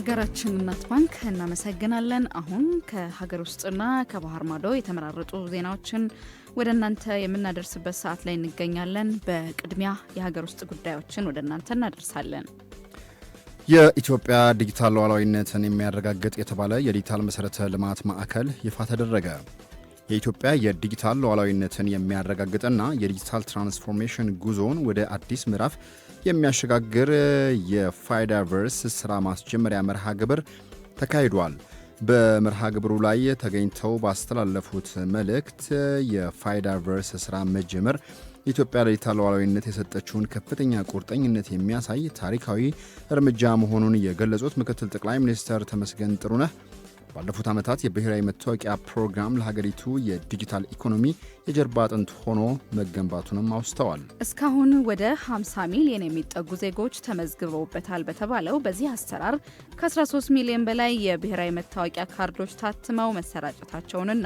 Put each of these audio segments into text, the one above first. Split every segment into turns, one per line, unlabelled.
አገራችን እናት ባንክ እናመሰግናለን። አሁን ከሀገር ውስጥና ከባህር ማዶ የተመራረጡ ዜናዎችን ወደ እናንተ የምናደርስበት ሰዓት ላይ እንገኛለን። በቅድሚያ የሀገር ውስጥ ጉዳዮችን ወደ እናንተ እናደርሳለን።
የኢትዮጵያ ዲጂታል ሉዓላዊነትን የሚያረጋግጥ የተባለ የዲጂታል መሰረተ ልማት ማዕከል ይፋ ተደረገ። የኢትዮጵያ የዲጂታል ሉዓላዊነትን የሚያረጋግጥና የዲጂታል ትራንስፎርሜሽን ጉዞውን ወደ አዲስ ምዕራፍ የሚያሸጋግር የፋይዳቨርስ ስራ ማስጀመሪያ መርሃ ግብር ተካሂዷል። በመርሃ ግብሩ ላይ ተገኝተው ባስተላለፉት መልእክት የፋይዳቨርስ ስራ መጀመር ኢትዮጵያ ለዲጂታል ሉዓላዊነት የሰጠችውን ከፍተኛ ቁርጠኝነት የሚያሳይ ታሪካዊ እርምጃ መሆኑን የገለጹት ምክትል ጠቅላይ ሚኒስትር ተመስገን ጥሩነህ ባለፉት ዓመታት የብሔራዊ መታወቂያ ፕሮግራም ለሀገሪቱ የዲጂታል ኢኮኖሚ የጀርባ አጥንት ሆኖ መገንባቱንም አውስተዋል።
እስካሁን ወደ 50 ሚሊዮን የሚጠጉ ዜጎች ተመዝግበውበታል በተባለው በዚህ አሰራር ከ13 ሚሊዮን በላይ የብሔራዊ መታወቂያ ካርዶች ታትመው መሰራጨታቸውንና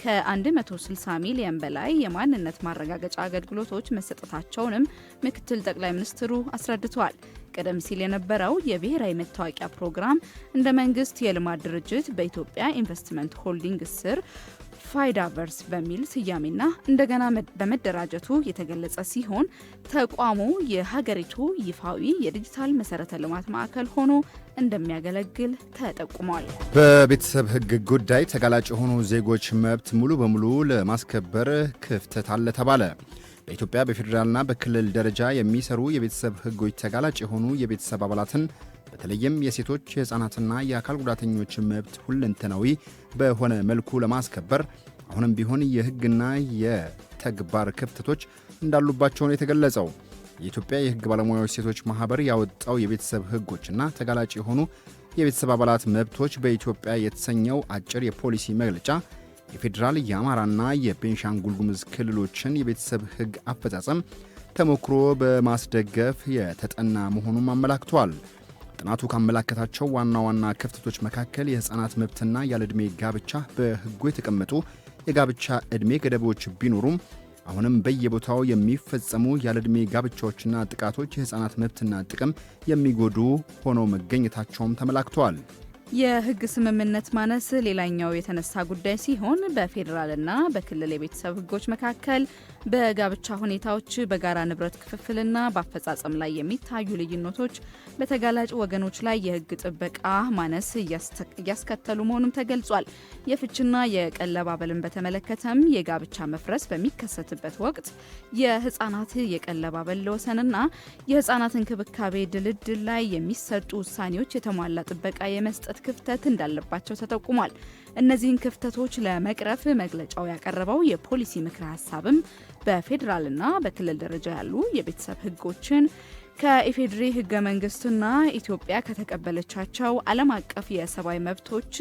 ከ160 ሚሊዮን በላይ የማንነት ማረጋገጫ አገልግሎቶች መሰጠታቸውንም ምክትል ጠቅላይ ሚኒስትሩ አስረድተዋል። ቀደም ሲል የነበረው የብሔራዊ መታወቂያ ፕሮግራም እንደ መንግስት የልማት ድርጅት በኢትዮጵያ ኢንቨስትመንት ሆልዲንግ ስር ፋይዳቨርስ በሚል ስያሜና እንደገና በመደራጀቱ የተገለጸ ሲሆን ተቋሙ የሀገሪቱ ይፋዊ የዲጂታል መሰረተ ልማት ማዕከል ሆኖ እንደሚያገለግል ተጠቁሟል።
በቤተሰብ ሕግ ጉዳይ ተጋላጭ የሆኑ ዜጎች መብት ሙሉ በሙሉ ለማስከበር ክፍተት አለ ተባለ። በኢትዮጵያ በፌዴራልና በክልል ደረጃ የሚሰሩ የቤተሰብ ሕጎች ተጋላጭ የሆኑ የቤተሰብ አባላትን በተለይም የሴቶች የሕፃናትና የአካል ጉዳተኞች መብት ሁለንተናዊ በሆነ መልኩ ለማስከበር አሁንም ቢሆን የሕግና የተግባር ክፍተቶች እንዳሉባቸው ነው የተገለጸው። የኢትዮጵያ የሕግ ባለሙያዎች ሴቶች ማህበር ያወጣው የቤተሰብ ሕጎችና ተጋላጭ የሆኑ የቤተሰብ አባላት መብቶች በኢትዮጵያ የተሰኘው አጭር የፖሊሲ መግለጫ የፌዴራል የአማራና የቤንሻንጉል ጉሙዝ ክልሎችን የቤተሰብ ሕግ አፈጻጸም ተሞክሮ በማስደገፍ የተጠና መሆኑን አመላክቷል። ጥናቱ ካመላከታቸው ዋና ዋና ክፍተቶች መካከል የሕፃናት መብትና ያለዕድሜ ጋብቻ በሕጉ የተቀመጡ የጋብቻ ዕድሜ ገደቦች ቢኖሩም አሁንም በየቦታው የሚፈጸሙ ያለዕድሜ ጋብቻዎችና ጥቃቶች የሕፃናት መብትና ጥቅም የሚጎዱ ሆነው መገኘታቸውም ተመላክቷል።
የሕግ ስምምነት ማነስ ሌላኛው የተነሳ ጉዳይ ሲሆን በፌዴራልና በክልል የቤተሰብ ሕጎች መካከል በጋብቻ ሁኔታዎች፣ በጋራ ንብረት ክፍፍልና በአፈጻጸም ላይ የሚታዩ ልዩነቶች በተጋላጭ ወገኖች ላይ የሕግ ጥበቃ ማነስ እያስከተሉ መሆኑም ተገልጿል። የፍችና የቀለብ አበልን በተመለከተም የጋብቻ መፍረስ በሚከሰትበት ወቅት የሕፃናት የቀለብ አበል ለወሰንና የሕፃናት እንክብካቤ ድልድል ላይ የሚሰጡ ውሳኔዎች የተሟላ ጥበቃ የመስጠት ክፍተት እንዳለባቸው ተጠቁሟል። እነዚህን ክፍተቶች ለመቅረፍ መግለጫው ያቀረበው የፖሊሲ ምክረ ሀሳብም በፌዴራልና በክልል ደረጃ ያሉ የቤተሰብ ሕጎችን ከኢፌዴሪ ሕገ መንግስትና ኢትዮጵያ ከተቀበለቻቸው ዓለም አቀፍ የሰብአዊ መብቶች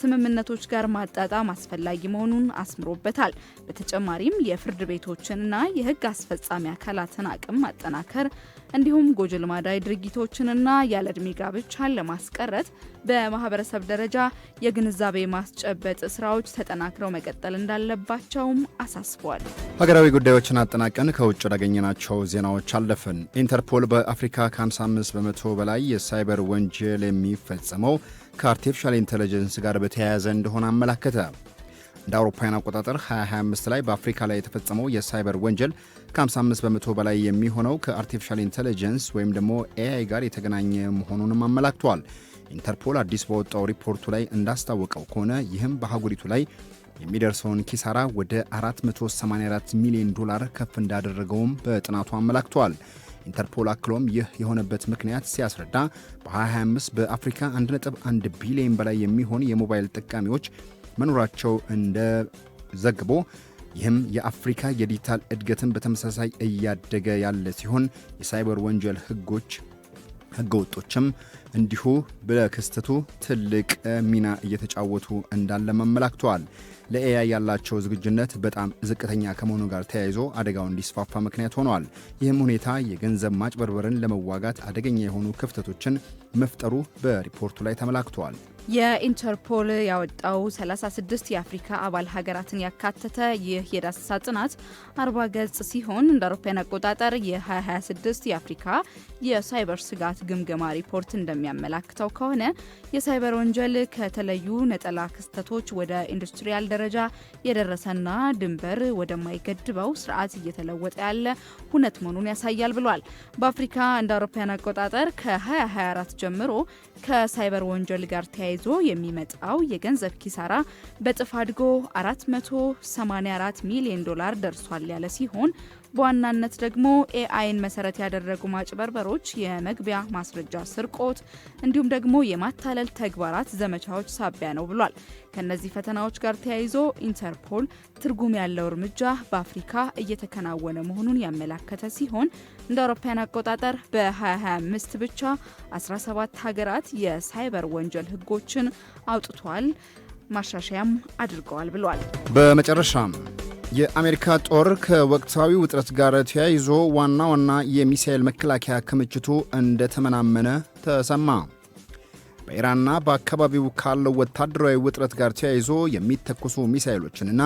ስምምነቶች ጋር ማጣጣም አስፈላጊ መሆኑን አስምሮበታል። በተጨማሪም የፍርድ ቤቶችንና የሕግ አስፈጻሚ አካላትን አቅም ማጠናከር እንዲሁም ጎጂ ልማዳዊ ድርጊቶችንና ያለዕድሜ ጋብቻን ለማስቀረት በማህበረሰብ ደረጃ የግንዛቤ ማስጨበጥ ስራዎች ተጠናክረው መቀጠል እንዳለባቸውም አሳስቧል።
ሀገራዊ ጉዳዮችን አጠናቀን ከውጭ ወዳገኘናቸው ዜናዎች አለፍን። ኢንተርፖል በአፍሪካ ከ55 በመቶ በላይ የሳይበር ወንጀል የሚፈጸመው ከአርቲፊሻል ኢንተለጀንስ ጋር በተያያዘ እንደሆነ አመላከተ። እንደ አውሮፓውያን አቆጣጠር 2025 ላይ በአፍሪካ ላይ የተፈጸመው የሳይበር ወንጀል ከ55 በመቶ በላይ የሚሆነው ከአርቲፊሻል ኢንተለጀንስ ወይም ደግሞ ኤአይ ጋር የተገናኘ መሆኑንም አመላክቷል። ኢንተርፖል አዲስ በወጣው ሪፖርቱ ላይ እንዳስታወቀው ከሆነ ይህም በአህጉሪቱ ላይ የሚደርሰውን ኪሳራ ወደ 484 ሚሊዮን ዶላር ከፍ እንዳደረገውም በጥናቱ አመላክቷል። ኢንተርፖል አክሎም ይህ የሆነበት ምክንያት ሲያስረዳ በ2025 በአፍሪካ 1.1 ቢሊዮን በላይ የሚሆን የሞባይል ተጠቃሚዎች መኖራቸው እንደ ዘግቦ ይህም የአፍሪካ የዲጂታል እድገትን በተመሳሳይ እያደገ ያለ ሲሆን የሳይበር ወንጀል ህገወጦችም እንዲሁ በክስተቱ ትልቅ ሚና እየተጫወቱ እንዳለ መመላክተዋል። ለኤአይ ያላቸው ዝግጁነት በጣም ዝቅተኛ ከመሆኑ ጋር ተያይዞ አደጋው እንዲስፋፋ ምክንያት ሆኗል። ይህም ሁኔታ የገንዘብ ማጭበርበርን ለመዋጋት አደገኛ የሆኑ ክፍተቶችን መፍጠሩ በሪፖርቱ ላይ ተመላክቷል።
የኢንተርፖል ያወጣው 36 የአፍሪካ አባል ሀገራትን ያካተተ ይህ የዳሰሳ ጥናት 40 ገጽ ሲሆን እንደ አውሮፓውያን አቆጣጠር የ2026 የአፍሪካ የሳይበር ስጋት ግምገማ ሪፖርት እንደሚ እንደሚያመላክተው ከሆነ የሳይበር ወንጀል ከተለዩ ነጠላ ክስተቶች ወደ ኢንዱስትሪያል ደረጃ የደረሰና ድንበር ወደማይገድበው ስርዓት እየተለወጠ ያለ ሁነት መሆኑን ያሳያል ብሏል። በአፍሪካ እንደ አውሮፓውያን አቆጣጠር ከ2024 ጀምሮ ከሳይበር ወንጀል ጋር ተያይዞ የሚመጣው የገንዘብ ኪሳራ በጥፍ አድጎ $484 ሚሊዮን ደርሷል ያለ ሲሆን በዋናነት ደግሞ ኤአይን መሰረት ያደረጉ ማጭበርበሮች፣ የመግቢያ ማስረጃ ስርቆት እንዲሁም ደግሞ የማታለል ተግባራት ዘመቻዎች ሳቢያ ነው ብሏል። ከነዚህ ፈተናዎች ጋር ተያይዞ ኢንተርፖል ትርጉም ያለው እርምጃ በአፍሪካ እየተከናወነ መሆኑን ያመላከተ ሲሆን እንደ አውሮፓውያን አቆጣጠር በ2025 ብቻ 17 ሀገራት የሳይበር ወንጀል ህጎችን አውጥቷል፣ ማሻሻያም አድርገዋል ብሏል።
በመጨረሻም የአሜሪካ ጦር ከወቅታዊ ውጥረት ጋር ተያይዞ ዋና ዋና የሚሳኤል መከላከያ ክምችቱ እንደተመናመነ ተሰማ። በኢራንና በአካባቢው ካለው ወታደራዊ ውጥረት ጋር ተያይዞ የሚተኩሱ ሚሳኤሎችንና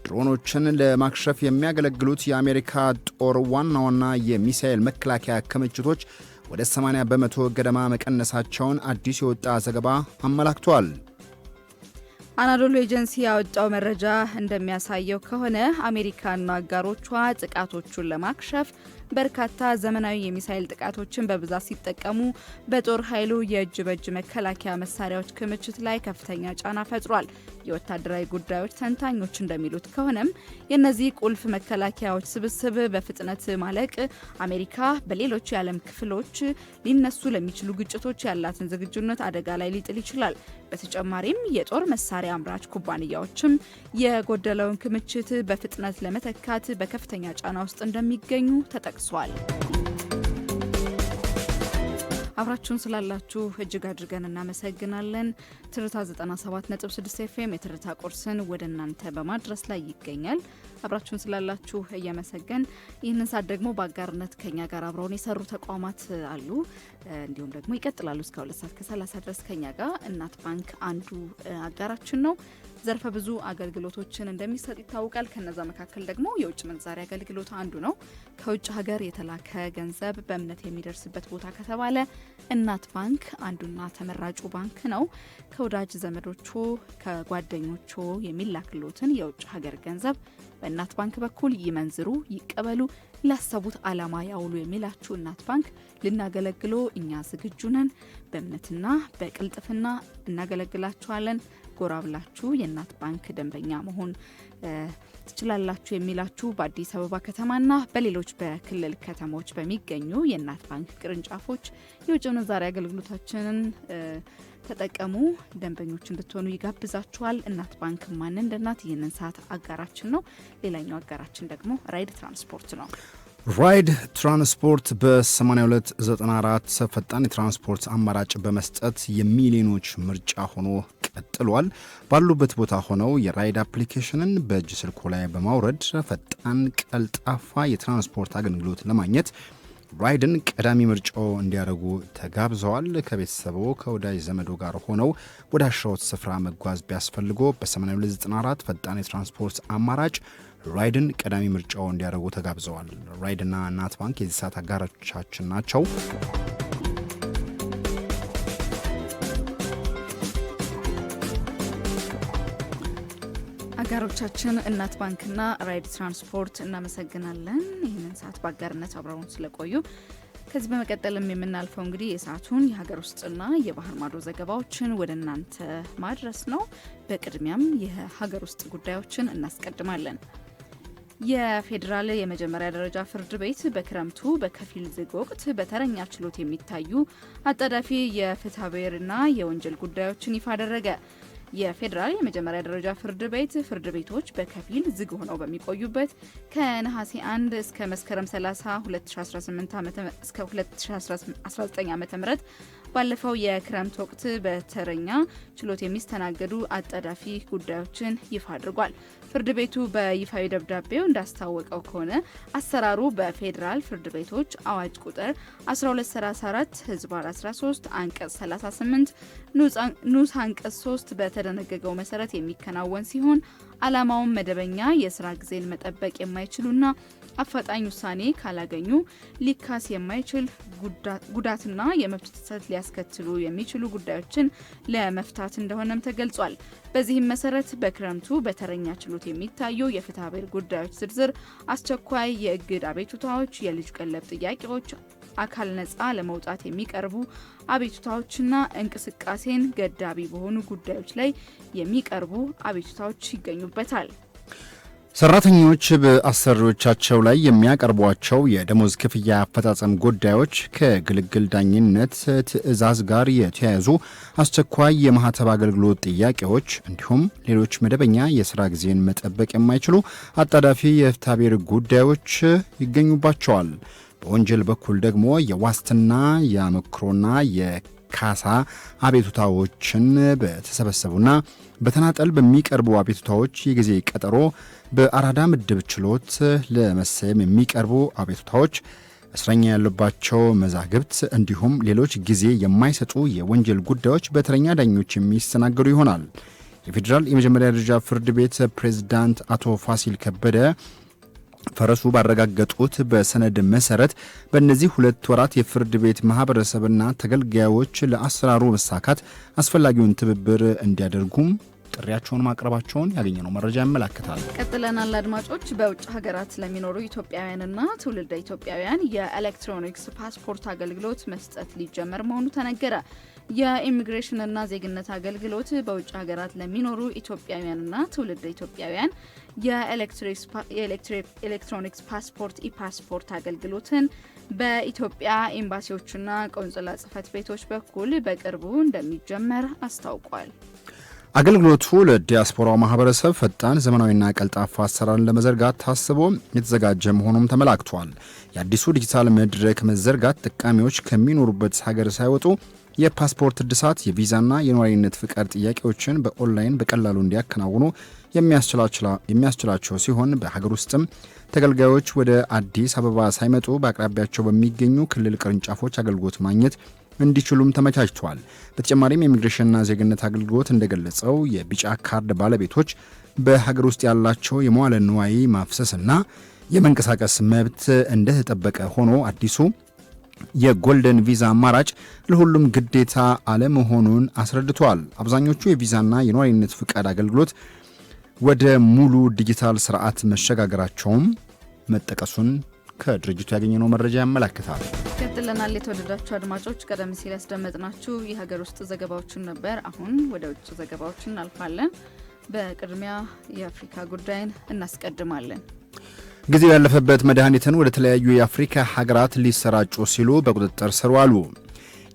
ድሮኖችን ለማክሸፍ የሚያገለግሉት የአሜሪካ ጦር ዋና ዋና የሚሳኤል መከላከያ ክምችቶች ወደ 80 በመቶ ገደማ መቀነሳቸውን አዲስ የወጣ ዘገባ አመላክቷል።
አናዶሉ ኤጀንሲ ያወጣው መረጃ እንደሚያሳየው ከሆነ አሜሪካና አጋሮቿ ጥቃቶቹን ለማክሸፍ በርካታ ዘመናዊ የሚሳኤል ጥቃቶችን በብዛት ሲጠቀሙ በጦር ኃይሉ የእጅ በእጅ መከላከያ መሳሪያዎች ክምችት ላይ ከፍተኛ ጫና ፈጥሯል። የወታደራዊ ጉዳዮች ተንታኞች እንደሚሉት ከሆነም የእነዚህ ቁልፍ መከላከያዎች ስብስብ በፍጥነት ማለቅ አሜሪካ በሌሎች የዓለም ክፍሎች ሊነሱ ለሚችሉ ግጭቶች ያላትን ዝግጁነት አደጋ ላይ ሊጥል ይችላል። በተጨማሪም የጦር መሳሪያ አምራች ኩባንያዎችም የጎደለውን ክምችት በፍጥነት ለመተካት በከፍተኛ ጫና ውስጥ እንደሚገኙ ተጠቅሷል። አብራችሁን ስላላችሁ እጅግ አድርገን እናመሰግናለን። ትርታ 97.6 ኤፍኤም የትርታ ቁርስን ወደ እናንተ በማድረስ ላይ ይገኛል። አብራችሁን ስላላችሁ እየመሰገን ይህንን ሰዓት ደግሞ በአጋርነት ከኛ ጋር አብረውን የሰሩ ተቋማት አሉ፣ እንዲሁም ደግሞ ይቀጥላሉ እስከ 2:30 ድረስ ከኛ ጋር። እናት ባንክ አንዱ አጋራችን ነው። ዘርፈ ብዙ አገልግሎቶችን እንደሚሰጥ ይታወቃል። ከነዛ መካከል ደግሞ የውጭ ምንዛሪ አገልግሎት አንዱ ነው። ከውጭ ሀገር የተላከ ገንዘብ በእምነት የሚደርስበት ቦታ ከተባለ እናት ባንክ አንዱና ተመራጩ ባንክ ነው። ከወዳጅ ዘመዶቹ ከጓደኞቹ የሚላክሎትን የውጭ ሀገር ገንዘብ በእናት ባንክ በኩል ይመንዝሩ፣ ይቀበሉ፣ ላሰቡት ዓላማ ያውሉ የሚላችሁ እናት ባንክ ልናገለግሎ እኛ ዝግጁ ነን። በእምነትና በቅልጥፍና እናገለግላችኋለን። ጎራ ብላችሁ የእናት ባንክ ደንበኛ መሆን ትችላላችሁ የሚላችሁ በአዲስ አበባ ከተማና በሌሎች በክልል ከተሞች በሚገኙ የእናት ባንክ ቅርንጫፎች የውጭ ምንዛሪ አገልግሎታችንን ተጠቀሙ፣ ደንበኞች እንድትሆኑ ይጋብዛችኋል። እናት ባንክ ማን እንደ እናት ይህንን ሰዓት አጋራችን ነው። ሌላኛው አጋራችን ደግሞ ራይድ ትራንስፖርት ነው።
ራይድ ትራንስፖርት በ8294 ፈጣን የትራንስፖርት አማራጭ በመስጠት የሚሊዮኖች ምርጫ ሆኖ ቀጥሏል። ባሉበት ቦታ ሆነው የራይድ አፕሊኬሽንን በእጅ ስልኮ ላይ በማውረድ ፈጣን ቀልጣፋ የትራንስፖርት አገልግሎት ለማግኘት ራይድን ቀዳሚ ምርጫው እንዲያደርጉ ተጋብዘዋል። ከቤተሰቦ ከወዳጅ ዘመዶ ጋር ሆነው ወደ አሻዎት ስፍራ መጓዝ ቢያስፈልጎ በ8294 ፈጣን የትራንስፖርት አማራጭ ራይድን ቀዳሚ ምርጫው እንዲያደርጉ ተጋብዘዋል። ራይድና እናት ባንክ የዚህ ሰዓት አጋሮቻችን ናቸው።
አጋሮቻችን እናት ባንክና ራይድ ትራንስፖርት እናመሰግናለን። ይህንን ሰዓት በአጋርነት አብረውን ስለቆዩ ከዚህ በመቀጠልም የምናልፈው እንግዲህ የሰዓቱን የሀገር ውስጥና የባህር ማዶ ዘገባዎችን ወደ እናንተ ማድረስ ነው። በቅድሚያም የሀገር ውስጥ ጉዳዮችን እናስቀድማለን። የፌዴራል የመጀመሪያ ደረጃ ፍርድ ቤት በክረምቱ በከፊል ዝግ ወቅት በተረኛ ችሎት የሚታዩ አጣዳፊ የፍትሐ ብሔርና የወንጀል ጉዳዮችን ይፋ አደረገ። የፌዴራል የመጀመሪያ ደረጃ ፍርድ ቤቶች በከፊል ዝግ ሆነው በሚቆዩበት ከነሐሴ 1 እስከ መስከረም 30 2019 ዓ.ም ባለፈው የክረምት ወቅት በተረኛ ችሎት የሚስተናገዱ አጣዳፊ ጉዳዮችን ይፋ አድርጓል። ፍርድ ቤቱ በይፋዊ ደብዳቤው እንዳስታወቀው ከሆነ አሰራሩ በፌዴራል ፍርድ ቤቶች አዋጅ ቁጥር 1234/13 አንቀጽ 38 ንዑስ አንቀጽ 3 በተደነገገው መሰረት የሚከናወን ሲሆን ዓላማውን መደበኛ የስራ ጊዜን መጠበቅ የማይችሉና አፋጣኝ ውሳኔ ካላገኙ ሊካስ የማይችል ጉዳትና የመብት ጥሰት ሊያስከትሉ የሚችሉ ጉዳዮችን ለመፍታት እንደሆነም ተገልጿል። በዚህም መሰረት በክረምቱ በተረኛ ችሎት የሚታዩ የፍትሐብሔር ጉዳዮች ዝርዝር፣ አስቸኳይ የእግድ አቤቱታዎች፣ የልጅ ቀለብ ጥያቄዎች፣ አካል ነጻ ለመውጣት የሚቀርቡ አቤቱታዎችና እንቅስቃሴን ገዳቢ በሆኑ ጉዳዮች ላይ የሚቀርቡ አቤቱታዎች ይገኙበታል።
ሰራተኞች በአሰሪዎቻቸው ላይ የሚያቀርቧቸው የደሞዝ ክፍያ አፈጻጸም ጉዳዮች ከግልግል ዳኝነት ትዕዛዝ ጋር የተያያዙ አስቸኳይ የማህተብ አገልግሎት ጥያቄዎች እንዲሁም ሌሎች መደበኛ የስራ ጊዜን መጠበቅ የማይችሉ አጣዳፊ የፍትሐብሔር ጉዳዮች ይገኙባቸዋል። በወንጀል በኩል ደግሞ የዋስትና የአመክሮና የካሳ አቤቱታዎችን በተሰበሰቡና በተናጠል በሚቀርቡ አቤቱታዎች የጊዜ ቀጠሮ በአራዳ ምድብ ችሎት ለመሰየም የሚቀርቡ አቤቱታዎች፣ እስረኛ ያለባቸው መዛግብት እንዲሁም ሌሎች ጊዜ የማይሰጡ የወንጀል ጉዳዮች በተረኛ ዳኞች የሚስተናገዱ ይሆናል። የፌዴራል የመጀመሪያ ደረጃ ፍርድ ቤት ፕሬዝዳንት አቶ ፋሲል ከበደ ፈረሱ ባረጋገጡት በሰነድ መሰረት በእነዚህ 2 ወራት የፍርድ ቤት ማህበረሰብና ተገልጋዮች ለአሰራሩ መሳካት አስፈላጊውን ትብብር እንዲያደርጉም ጥሪያቸውን ማቅረባቸውን ያገኘነው መረጃ ያመለክታል።
ቀጥለናል አድማጮች። በውጭ ሀገራት ለሚኖሩ ኢትዮጵያውያንና ትውልደ ኢትዮጵያውያን የኤሌክትሮኒክስ ፓስፖርት አገልግሎት መስጠት ሊጀመር መሆኑ ተነገረ። የኢሚግሬሽንና ዜግነት አገልግሎት በውጭ ሀገራት ለሚኖሩ ኢትዮጵያውያንና ትውልደ ኢትዮጵያውያን የኤሌክትሮኒክስ ፓስፖርት ኢፓስፖርት አገልግሎትን በኢትዮጵያ ኤምባሲዎችና ቆንጽላ ጽሕፈት ቤቶች በኩል በቅርቡ እንደሚጀመር አስታውቋል።
አገልግሎቱ ለዲያስፖራው ማህበረሰብ ፈጣን፣ ዘመናዊና ቀልጣፋ አሰራርን ለመዘርጋት ታስቦ የተዘጋጀ መሆኑም ተመላክቷል። የአዲሱ ዲጂታል መድረክ መዘርጋት ተጠቃሚዎች ከሚኖሩበት ሀገር ሳይወጡ የፓስፖርት እድሳት፣ የቪዛና የነዋሪነት ፍቃድ ጥያቄዎችን በኦንላይን በቀላሉ እንዲያከናውኑ የሚያስችላቸው ሲሆን በሀገር ውስጥም ተገልጋዮች ወደ አዲስ አበባ ሳይመጡ በአቅራቢያቸው በሚገኙ ክልል ቅርንጫፎች አገልግሎት ማግኘት እንዲችሉም ተመቻችቷል። በተጨማሪም የኢሚግሬሽንና ዜግነት አገልግሎት እንደገለጸው የቢጫ ካርድ ባለቤቶች በሀገር ውስጥ ያላቸው የመዋለ ንዋይ ማፍሰስና የመንቀሳቀስ መብት እንደተጠበቀ ሆኖ አዲሱ የጎልደን ቪዛ አማራጭ ለሁሉም ግዴታ አለመሆኑን አስረድቷል። አብዛኞቹ የቪዛና የነዋሪነት ፍቃድ አገልግሎት ወደ ሙሉ ዲጂታል ስርዓት መሸጋገራቸውም መጠቀሱን ከድርጅቱ ያገኘነው መረጃ ያመለክታል።
ቀጥለናል። የተወደዳችሁ አድማጮች፣ ቀደም ሲል ያስደመጥናችሁ የሀገር ውስጥ ዘገባዎችን ነበር። አሁን ወደ ውጭ ዘገባዎች እናልፋለን። በቅድሚያ የአፍሪካ ጉዳይን እናስቀድማለን።
ጊዜው ያለፈበት መድኃኒትን ወደ ተለያዩ የአፍሪካ ሀገራት ሊሰራጩ ሲሉ በቁጥጥር ስር ዋሉ።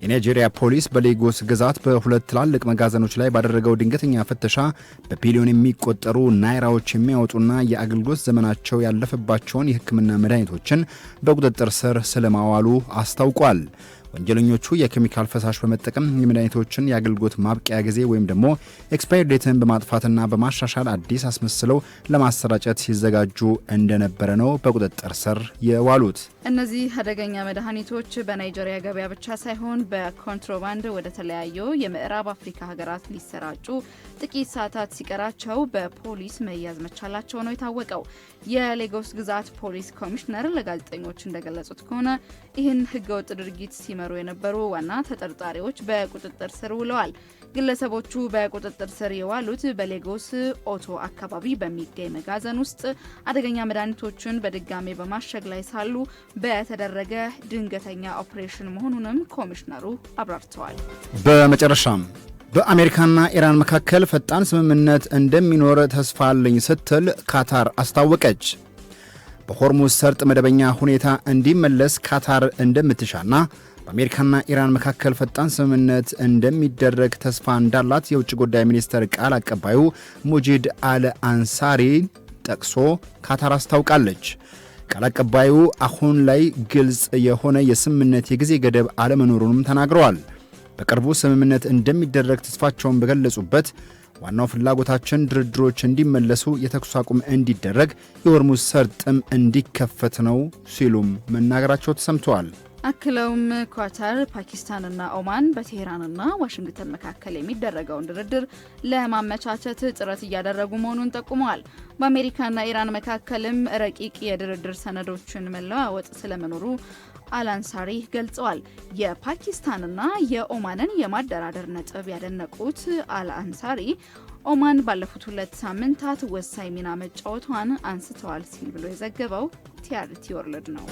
የናይጄሪያ ፖሊስ በሌጎስ ግዛት በሁለት ትላልቅ መጋዘኖች ላይ ባደረገው ድንገተኛ ፍተሻ በቢሊዮን የሚቆጠሩ ናይራዎች የሚያወጡና የአገልግሎት ዘመናቸው ያለፈባቸውን የሕክምና መድኃኒቶችን በቁጥጥር ስር ስለማዋሉ አስታውቋል። ወንጀለኞቹ የኬሚካል ፈሳሽ በመጠቀም የመድኃኒቶችን የአገልግሎት ማብቂያ ጊዜ ወይም ደግሞ ኤክስፓየር ዴትን በማጥፋትና በማሻሻል አዲስ አስመስለው ለማሰራጨት ሲዘጋጁ እንደነበረ ነው በቁጥጥር ስር የዋሉት።
እነዚህ አደገኛ መድኃኒቶች በናይጄሪያ ገበያ ብቻ ሳይሆን በኮንትሮባንድ ወደ ተለያዩ የምዕራብ አፍሪካ ሀገራት ሊሰራጩ ጥቂት ሰዓታት ሲቀራቸው በፖሊስ መያዝ መቻላቸው ነው የታወቀው። የሌጎስ ግዛት ፖሊስ ኮሚሽነር ለጋዜጠኞች እንደገለጹት ከሆነ ይህን ህገወጥ ድርጊት ሲመሩ የነበሩ ዋና ተጠርጣሪዎች በቁጥጥር ስር ውለዋል። ግለሰቦቹ በቁጥጥር ስር የዋሉት በሌጎስ ኦቶ አካባቢ በሚገኝ መጋዘን ውስጥ አደገኛ መድኃኒቶችን በድጋሜ በማሸግ ላይ ሳሉ በተደረገ ድንገተኛ ኦፕሬሽን መሆኑንም ኮሚሽነሩ አብራርተዋል።
በመጨረሻም በአሜሪካና ኢራን መካከል ፈጣን ስምምነት እንደሚኖር ተስፋ አለኝ ስትል ካታር አስታወቀች። በሆርሙዝ ሰርጥ መደበኛ ሁኔታ እንዲመለስ ካታር እንደምትሻና በአሜሪካና ኢራን መካከል ፈጣን ስምምነት እንደሚደረግ ተስፋ እንዳላት የውጭ ጉዳይ ሚኒስቴር ቃል አቀባዩ ሙጂድ አል አንሳሪ ጠቅሶ ካታር አስታውቃለች። ቃል አቀባዩ አሁን ላይ ግልጽ የሆነ የስምምነት የጊዜ ገደብ አለመኖሩንም ተናግረዋል። በቅርቡ ስምምነት እንደሚደረግ ተስፋቸውን በገለጹበት ዋናው ፍላጎታችን ድርድሮች እንዲመለሱ፣ የተኩስ አቁም እንዲደረግ፣ የሆርሙዝ ሰርጥም እንዲከፈት ነው ሲሉም መናገራቸው ተሰምተዋል።
አክለውም ኳታር፣ ፓኪስታንና ኦማን በቴህራንና ዋሽንግተን መካከል የሚደረገውን ድርድር ለማመቻቸት ጥረት እያደረጉ መሆኑን ጠቁመዋል። በአሜሪካና ኢራን መካከልም ረቂቅ የድርድር ሰነዶችን መለዋወጥ ስለመኖሩ አልአንሳሪ ገልጸዋል። የፓኪስታንና የኦማንን የማደራደር ነጥብ ያደነቁት አልአንሳሪ ኦማን ባለፉት 2 ሳምንታት ወሳኝ ሚና መጫወቷን አንስተዋል ሲል ብሎ የዘገበው ቲአርቲ ወርልድ ነው።